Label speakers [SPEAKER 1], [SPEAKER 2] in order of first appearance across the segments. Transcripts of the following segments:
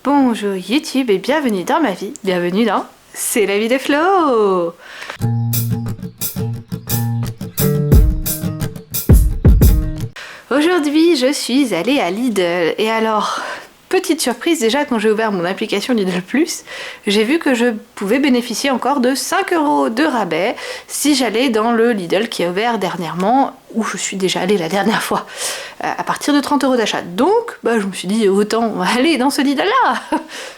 [SPEAKER 1] Bonjour YouTube et bienvenue dans ma vie, bienvenue dans C'est la vie de Flo. Aujourd'hui je suis allée à Lidl et alors, petite surprise déjà quand j'ai ouvert mon application Lidl Plus, j'ai vu que je pouvais bénéficier encore de 5 € de rabais si j'allais dans le Lidl qui a ouvert dernièrement, où je suis déjà allée la dernière fois, à partir de 30 € d'achat. Donc je me suis dit autant aller dans ce Lidl là.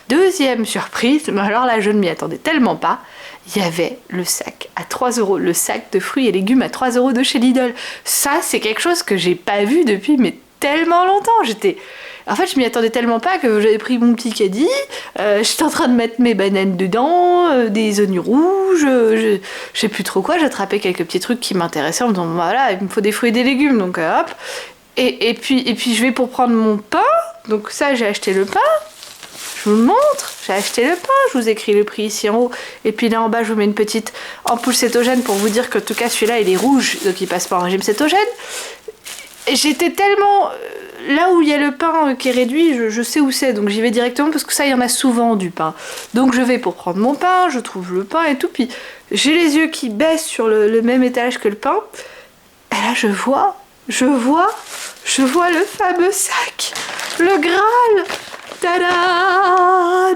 [SPEAKER 1] Deuxième surprise, mais alors là je ne m'y attendais tellement pas, il y avait le sac à 3 €, le sac de fruits et légumes à 3 € de chez Lidl. Ça c'est quelque chose que j'ai pas vu depuis mais tellement longtemps. En fait, je m'y attendais tellement pas que j'avais pris mon petit caddie, j'étais en train de mettre mes bananes dedans, des oignons rouges, je sais plus trop quoi, j'attrapais quelques petits trucs qui m'intéressaient en me disant voilà, il me faut des fruits et des légumes, donc hop. Et puis je vais pour prendre mon pain, donc ça j'ai acheté le pain, je vous montre, j'ai acheté le pain, je vous écris le prix ici en haut, et puis là en bas je vous mets une petite ampoule cétogène pour vous dire que en tout cas celui-là il est rouge, donc il passe pas en régime cétogène. Et j'étais tellement... Là où il y a le pain qui est réduit, je sais où c'est, donc j'y vais directement parce que ça, il y en a souvent du pain. Donc je vais pour prendre mon pain, je trouve le pain et tout, puis j'ai les yeux qui baissent sur le même étage que le pain. Et là, je vois le fameux sac, le Graal. Tada!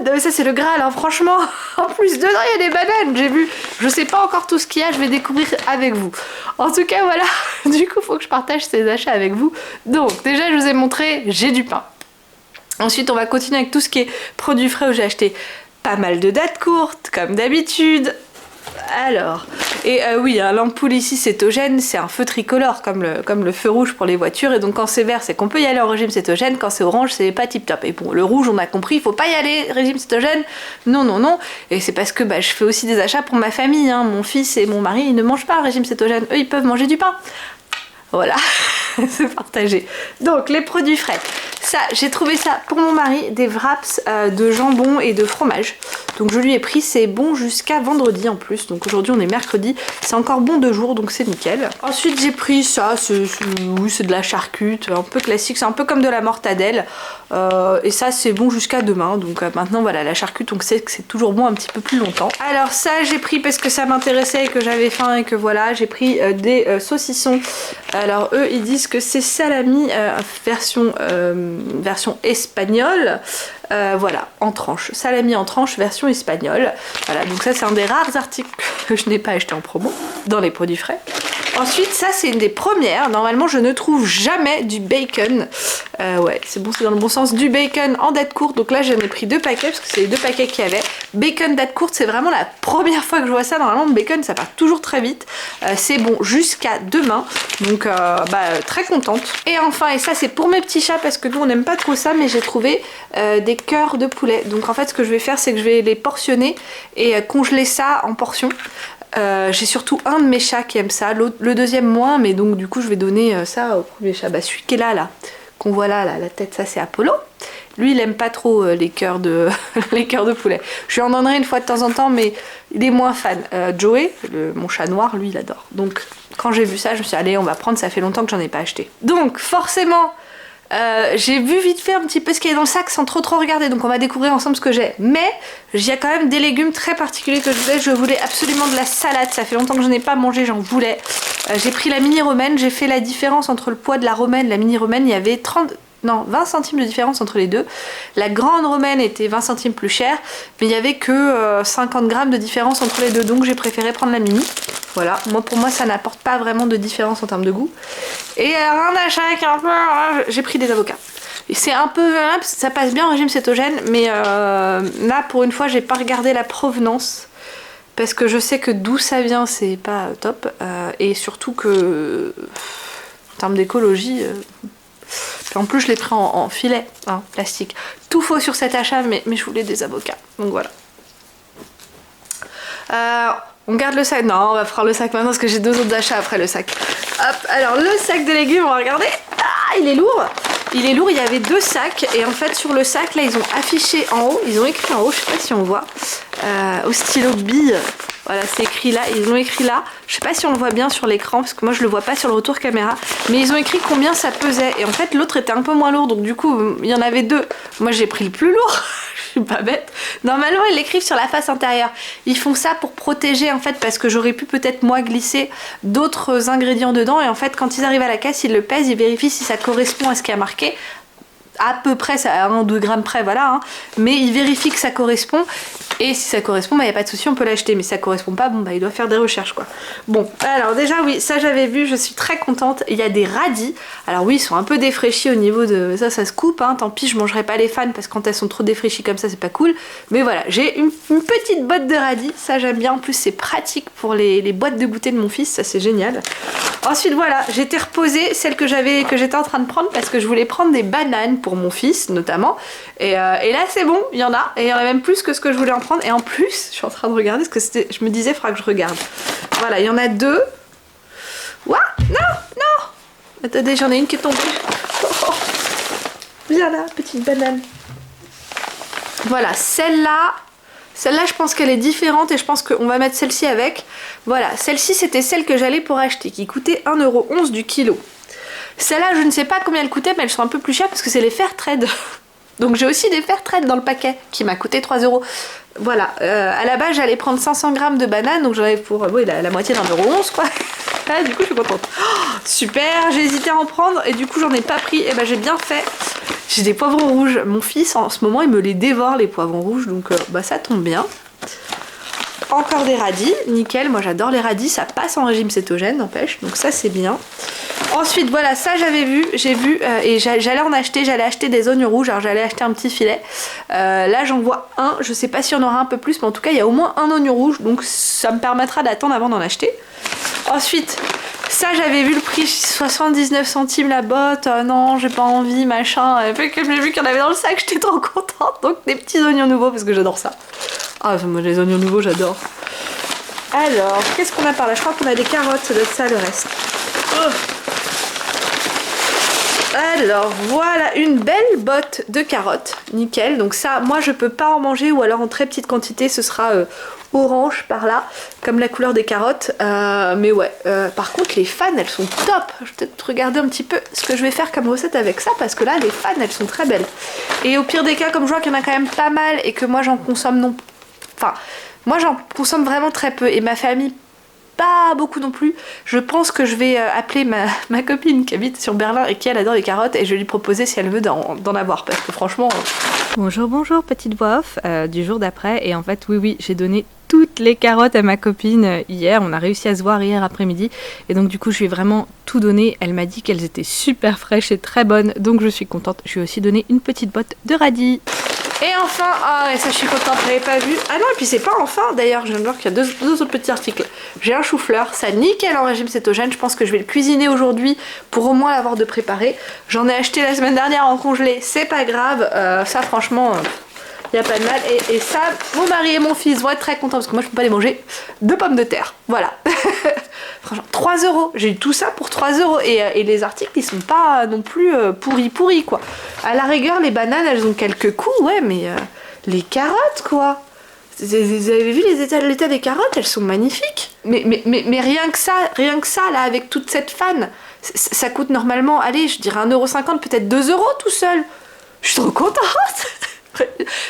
[SPEAKER 1] Non, mais ça c'est le Graal, hein, franchement. En plus dedans il y a des bananes, j'ai vu. Je sais pas encore tout ce qu'il y a, je vais découvrir avec vous. En tout cas voilà, du coup faut que je partage ces achats avec vous. Donc déjà je vous ai montré, j'ai du pain. Ensuite on va continuer avec tout ce qui est produits frais où j'ai acheté pas mal de dates courtes, comme d'habitude. Alors, et oui, hein, l'ampoule ici cétogène, c'est un feu tricolore comme le feu rouge pour les voitures, et donc quand c'est vert c'est qu'on peut y aller en régime cétogène, quand c'est orange c'est pas tip top. Et bon, le rouge on a compris, il faut pas y aller régime cétogène, non, et c'est parce que je fais aussi des achats pour ma famille, hein. Mon fils et mon mari ils ne mangent pas régime cétogène, eux ils peuvent manger du pain. Voilà, c'est partagé. Donc les produits frais, ça j'ai trouvé ça pour mon mari, des wraps de jambon et de fromage. Donc je lui ai pris, c'est bon jusqu'à vendredi en plus, donc aujourd'hui on est mercredi, c'est encore bon 2 jours donc c'est nickel. Ensuite j'ai pris ça, oui c'est de la charcute, un peu classique, c'est un peu comme de la mortadelle, et ça c'est bon jusqu'à demain, donc maintenant voilà la charcute on sait que c'est toujours bon un petit peu plus longtemps. Alors ça j'ai pris parce que ça m'intéressait et que j'avais faim et que voilà, j'ai pris des saucissons. Alors eux ils disent que c'est salami version espagnole, voilà, en tranche, salami en tranche version espagnole. Voilà, donc ça c'est un des rares articles que je n'ai pas acheté en promo dans les produits frais. Ensuite ça c'est une des premières, normalement je ne trouve jamais du bacon, ouais c'est bon, c'est dans le bon sens, du bacon en date courte, donc là j'en ai pris 2 paquets parce que c'est les 2 paquets qu'il y avait. Bacon date courte, c'est vraiment la première fois que je vois ça, normalement le bacon ça part toujours très vite, c'est bon jusqu'à demain, donc très contente. Et enfin, et ça c'est pour mes petits chats parce que nous on n'aime pas trop ça, mais j'ai trouvé des cœurs de poulet, donc en fait ce que je vais faire c'est que je vais les portionner et congeler ça en portions. J'ai surtout un de mes chats qui aime ça, le deuxième moins, mais donc du coup je vais donner ça au premier chat. Celui qui est là, qu'on voit là, la tête, ça c'est Apollo. Lui il aime pas trop les cœurs de les cœurs de poulet. Je lui en donnerai une fois de temps en temps, mais il est moins fan. Joey, mon chat noir, lui il adore. Donc quand j'ai vu ça, je me suis dit allez on va prendre, ça fait longtemps que j'en ai pas acheté. Donc forcément j'ai vu vite fait un petit peu ce qu'il y a dans le sac sans trop regarder, donc on va découvrir ensemble ce que j'ai. Mais il y a quand même des légumes très particuliers que je voulais absolument de la salade, ça fait longtemps que je n'ai pas mangé, j'en voulais. J'ai pris la mini romaine, j'ai fait la différence entre le poids de la romaine et la mini romaine, il y avait 20 centimes de différence entre les deux. La grande romaine était 20 centimes plus chère, mais il n'y avait que 50 grammes de différence entre les deux, donc j'ai préféré prendre la mini. Voilà, pour moi ça n'apporte pas vraiment de différence en termes de goût. Et un achat qui est un peu... j'ai pris des avocats. C'est un peu... ça passe bien en régime cétogène, mais là pour une fois j'ai pas regardé la provenance, parce que je sais que d'où ça vient c'est pas top, et surtout que en termes d'écologie... en plus je l'ai pris en filet, hein, plastique. Tout faux sur cet achat, mais je voulais des avocats, donc voilà. On garde le sac, non on va prendre le sac maintenant parce que j'ai 2 autres achats après le sac. Hop, alors le sac de légumes, on va regarder. Ah, il est lourd. Il est lourd, il y avait 2 sacs et en fait sur le sac là ils ont affiché en haut, ils ont écrit en haut, je sais pas si on voit, au stylo bille. Voilà, c'est écrit là, ils l'ont écrit là. Je sais pas si on le voit bien sur l'écran parce que moi je le vois pas sur le retour caméra, mais ils ont écrit combien ça pesait. Et en fait l'autre était un peu moins lourd, donc du coup il y en avait 2. Moi j'ai pris le plus lourd. je suis pas bête. Normalement ils l'écrivent sur la face intérieure. Ils font ça pour protéger en fait, parce que j'aurais pu peut-être moi glisser d'autres ingrédients dedans, et en fait quand ils arrivent à la caisse ils le pèsent, ils vérifient si ça correspond à ce qui est marqué. À peu près, à 1 ou 2 grammes près, voilà, hein. Mais il vérifie que ça correspond, et si ça correspond, bah y a pas de souci, on peut l'acheter, mais si ça correspond pas, bon bah il doit faire des recherches quoi. Bon, alors déjà oui, ça j'avais vu, je suis très contente, il y a des radis, alors oui ils sont un peu défraîchis au niveau de, ça se coupe, hein. Tant pis je mangerai pas les fans parce que quand elles sont trop défraîchies comme ça c'est pas cool, mais voilà, j'ai une petite botte de radis, ça j'aime bien, en plus c'est pratique pour les boîtes de goûter de mon fils, ça c'est génial. Ensuite voilà, j'étais reposée celle que j'étais en train de prendre parce que je voulais prendre des bananes pour mon fils notamment, et là c'est bon, il y en a, et il y en a même plus que ce que je voulais en prendre, et en plus je suis en train de regarder ce que c'était, je me disais il faudra que je regarde. Voilà, il y en a 2. Ouah, non, attendez, j'en ai une qui est tombée. Oh, viens là, petite banane. Voilà, celle-là je pense qu'elle est différente, et je pense qu'on va mettre celle-ci avec. Voilà, celle-ci c'était celle que j'allais pour acheter, qui coûtait 1,11 € du kilo. Celle-là je ne sais pas combien elle coûtait, mais elles sont un peu plus chères parce que c'est les Fairtrade. Donc j'ai aussi des Fairtrade dans le paquet qui m'a coûté 3 €. Voilà, à la base j'allais prendre 500 grammes de bananes, donc j'en avais pour la moitié d'1,11 € quoi. Ah, du coup je suis contente. Oh, super, j'ai hésité à en prendre et du coup j'en ai pas pris, et ben j'ai bien fait. J'ai des poivrons rouges, mon fils en ce moment il me les dévore les poivrons rouges, donc bah ça tombe bien. Encore des radis, nickel, moi j'adore les radis, ça passe en régime cétogène n'empêche, donc ça c'est bien. Ensuite voilà, ça j'ai vu et j'allais en acheter, j'allais acheter des oignons rouges, alors j'allais acheter un petit filet. Là j'en vois un, je sais pas si on aura un peu plus, mais en tout cas il y a au moins un oignon rouge, donc ça me permettra d'attendre avant d'en acheter. Ensuite, ça j'avais vu le prix, 79 centimes la botte, non j'ai pas envie machin, et puis que j'ai vu qu'il y en avait dans le sac, j'étais trop contente, donc des petits oignons nouveaux parce que j'adore ça. Ah moi les oignons nouveaux j'adore. Alors, qu'est-ce qu'on a par là? Je crois qu'on a des carottes, ça doit être ça le reste. Oh. Alors voilà, une belle botte de carottes, nickel. Donc ça, moi je peux pas en manger, ou alors en très petite quantité, ce sera orange par là, comme la couleur des carottes. Mais ouais, par contre les fans elles sont top. Je vais peut-être regarder un petit peu ce que je vais faire comme recette avec ça, parce que là les fans elles sont très belles. Et au pire des cas, comme je vois qu'il y en a quand même pas mal et que moi j'en consomme non... Enfin, moi j'en consomme vraiment très peu et ma famille pas beaucoup non plus. Je pense que je vais appeler ma copine qui habite sur Berlin et qui elle adore les carottes, et je vais lui proposer si elle veut d'en avoir, parce que franchement...
[SPEAKER 2] Bonjour, petite voix off du jour d'après, et en fait oui j'ai donné toutes les carottes à ma copine hier, on a réussi à se voir hier après-midi, et donc du coup je lui ai vraiment tout donné, elle m'a dit qu'elles étaient super fraîches et très bonnes, donc je suis contente. Je lui ai aussi donné une petite botte de radis.
[SPEAKER 1] Et enfin, ah et ça je suis contente, je l'avais pas vu. Ah non, et puis c'est pas enfin d'ailleurs, je viens de voir qu'il y a deux autres petits articles. J'ai un chou-fleur, ça nickel en régime cétogène, je pense que je vais le cuisiner aujourd'hui pour au moins l'avoir de préparé. J'en ai acheté la semaine dernière en congelé, c'est pas grave, ça franchement... Il n'y a pas de mal, et ça, mon mari et mon fils vont être très contents parce que moi je peux pas les manger. 2 pommes de terre, voilà. Franchement, 3 €, j'ai eu tout ça pour 3 €, et les articles ils sont pas non plus pourris quoi. À la rigueur, les bananes elles ont quelques coups, ouais, mais les carottes quoi. Vous avez vu l'état des carottes, elles sont magnifiques. Mais rien que ça là, avec toute cette fan, ça coûte normalement, allez, je dirais 1,50 €, peut-être 2 € tout seul. Je suis trop contente.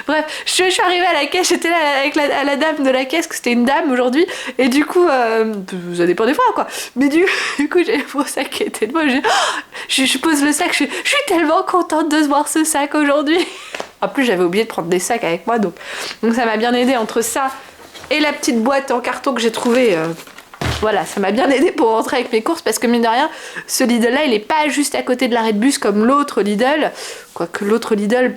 [SPEAKER 1] Bref, je suis arrivée à la caisse, j'étais là avec la dame de la caisse, que c'était une dame aujourd'hui, et du coup, ça dépend des fois quoi, mais du coup j'ai mon sac qui était de moi, je pose le sac, je suis tellement contente de voir ce sac aujourd'hui. En plus j'avais oublié de prendre des sacs avec moi, donc ça m'a bien aidé entre ça et la petite boîte en carton que j'ai trouvée. Voilà, ça m'a bien aidé pour rentrer avec mes courses, parce que mine de rien, ce Lidl là il est pas juste à côté de l'arrêt de bus comme l'autre Lidl, quoique l'autre Lidl...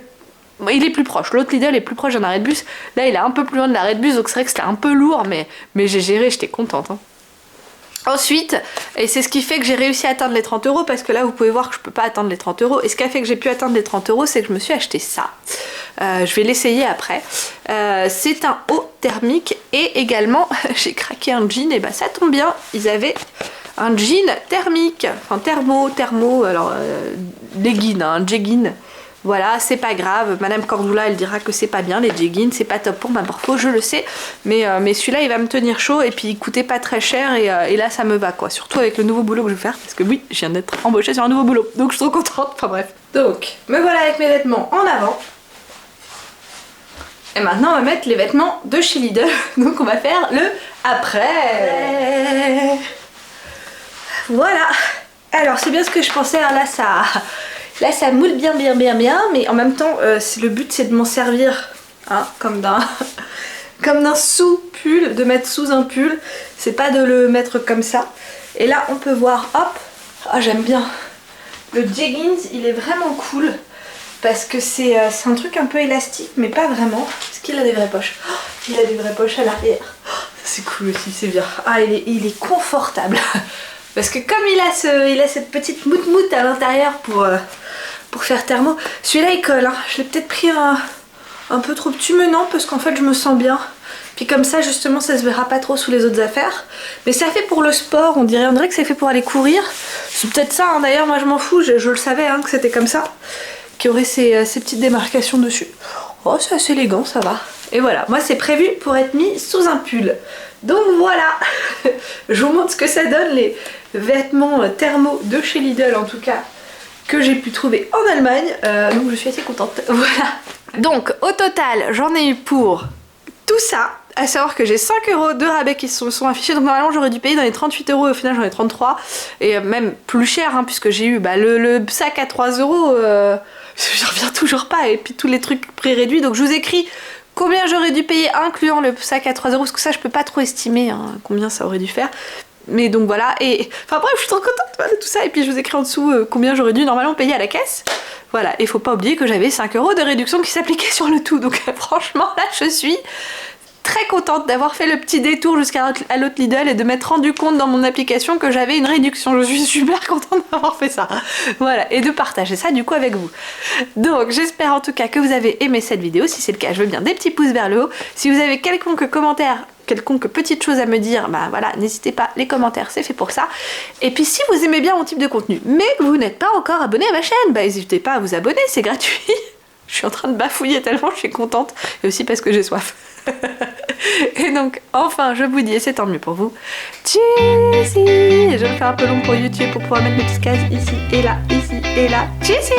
[SPEAKER 1] il est plus proche, l'autre Lidl est plus proche d'un arrêt de bus, là il est un peu plus loin de l'arrêt de bus, donc c'est vrai que c'était un peu lourd, mais j'ai géré, j'étais contente. Hein. Ensuite, et c'est ce qui fait que j'ai réussi à atteindre les 30 €, parce que là vous pouvez voir que je peux pas atteindre les 30 €, et ce qui a fait que j'ai pu atteindre les 30 €, c'est que je me suis acheté ça. Je vais l'essayer après. C'est un haut thermique, et également j'ai craqué un jean, et bah ça tombe bien, ils avaient un jean thermique, enfin thermo, alors legging, un jegging. Voilà, c'est pas grave, Madame Cordula elle dira que c'est pas bien les jeggings, c'est pas top pour ma morpho, je le sais, mais celui-là il va me tenir chaud, et puis il coûtait pas très cher, et là ça me va quoi, surtout avec le nouveau boulot que je vais faire, parce que oui, je viens d'être embauchée sur un nouveau boulot, donc je suis trop contente, enfin bref. Donc, me voilà avec mes vêtements en avant. Et maintenant on va mettre les vêtements de chez Lidl. Donc on va faire le après. Voilà. Alors c'est bien ce que je pensais, hein. Là ça moule bien, mais en même temps le but c'est de m'en servir, hein, comme d'un sous-pull, de mettre sous un pull, c'est pas de le mettre comme ça. Et là on peut voir, hop, oh, j'aime bien, le jeggings il est vraiment cool, parce que c'est un truc un peu élastique, mais pas vraiment. Est-ce qu'il a des vraies poches? Oh, il a des vraies poches à l'arrière. Oh, c'est cool aussi, c'est bien. Ah, il est confortable. Parce que comme il a cette petite moute à l'intérieur pour faire thermo. Celui-là il colle, hein. Je l'ai peut-être pris un peu trop petit, mais non, parce qu'en fait je me sens bien. Puis comme ça justement ça se verra pas trop sous les autres affaires. Mais ça fait pour le sport, on dirait que c'est fait pour aller courir. C'est peut-être ça, hein. D'ailleurs moi je m'en fous, je le savais, hein, que c'était comme ça. Qu'il y aurait ces petites démarcations dessus. Oh, c'est assez élégant, ça va. Et voilà, moi c'est prévu pour être mis sous un pull. Donc voilà, je vous montre ce que ça donne, les vêtements thermo de chez Lidl en tout cas, que j'ai pu trouver en Allemagne. Donc je suis assez contente, voilà. Donc au total, j'en ai eu pour tout ça, à savoir que j'ai 5 € de rabais qui se sont affichés. Donc normalement j'aurais dû payer dans les 38 €, au final j'en ai 33. Et même plus cher, hein, puisque j'ai eu le sac à 3 €. Je reviens toujours pas, et puis tous les trucs prix réduits. Donc je vous écris combien j'aurais dû payer incluant le sac à 3 €, parce que ça je peux pas trop estimer, hein, combien ça aurait dû faire. Mais donc voilà, et enfin bref, je suis trop contente de tout ça. Et puis je vous écris en dessous combien j'aurais dû normalement payer à la caisse. Voilà, et faut pas oublier que j'avais 5 € de réduction qui s'appliquait sur le tout. Donc franchement là je suis très contente d'avoir fait le petit détour jusqu'à l'autre Lidl et de m'être rendu compte dans mon application que j'avais une réduction. Je suis super contente d'avoir fait ça. Voilà, et de partager ça du coup avec vous. Donc j'espère en tout cas que vous avez aimé cette vidéo. Si c'est le cas, je veux bien des petits pouces vers le haut. Si vous avez quelconque commentaire, quelconque petite chose à me dire, bah voilà, n'hésitez pas, les commentaires c'est fait pour ça. Et puis si vous aimez bien mon type de contenu, mais que vous n'êtes pas encore abonné à ma chaîne, bah n'hésitez pas à vous abonner, c'est gratuit. Je suis en train de bafouiller tellement je suis contente, et aussi parce que j'ai soif. Et donc enfin je vous dis, et c'est tant mieux pour vous, tchuss. Je vais me faire un peu long pour YouTube pour pouvoir mettre mes petites cases ici et là, ici et là. Tchuss.